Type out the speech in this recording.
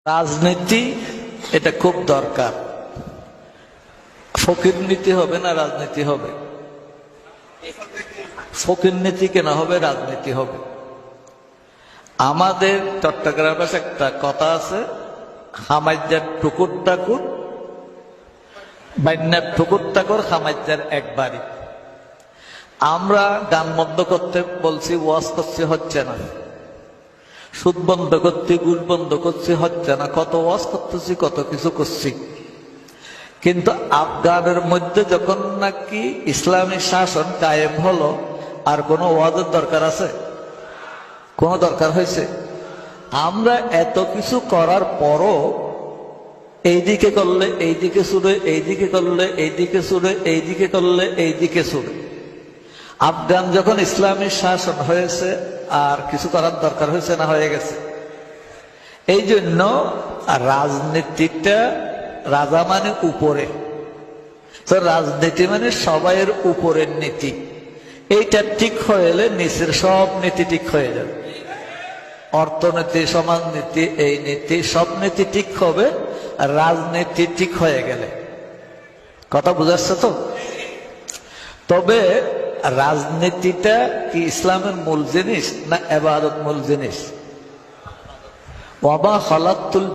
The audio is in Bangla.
রাজনীতি এটা খুব দরকার। ফকির নীতি হবে না রাজনীতি হবে? ফকির নীতি কেন হবে? রাজনীতি হবে। আমাদের চট্টগ্রামে একটা কথা আছে, হামাজ্জার টুকুর টাকুর বান্যার টুকুর টাকুর হামাজ্জার একবারই। আমরা গান বন্ধ করতে বলছি, ওয়াজ করছি, হচ্ছে না। সুদ বন্ধ করতে, ঘুষ বন্ধ করছি, হচ্ছে না। কত ওয়াজ করতেছি, কত কিছু করছি, কিন্তু আফগানের মধ্যে যখন নাকি ইসলামী শাসন কায়েম হলো, আর কোনো ওয়াজের দরকার আছে? কোনো দরকার হয়েছে? আমরা এত কিছু করার পরও এইদিকে করলে এইদিকে ছুড়ে, এইদিকে করলে এইদিকে ছুড়ে, এইদিকে করলে এইদিকে ছুড়ে। আফগান যখন ইসলামী শাসন হয়েছে, আর কিছু করার দরকার হয়েছে না? হয়ে গেছে। এই জন্য রাজনীতিটা, রাজা মানে উপরে, তো রাজনীতি মানে সবাইয়ের উপরের নীতি। এইটা ঠিক হয়ে এলে নিচের সব নীতি ঠিক হয়ে যাবে। অর্থনীতি, সমাজনীতি, এই নীতি, সব নীতি ঠিক হবে রাজনীতি ঠিক হয়ে গেলে। কথা বুঝাচ্ছে তো? তবে রাজনীতিটা কি ইসলামের মূল জিনিস না ইবাদত মূল জিনিস? ওয়ামা খালাকতুল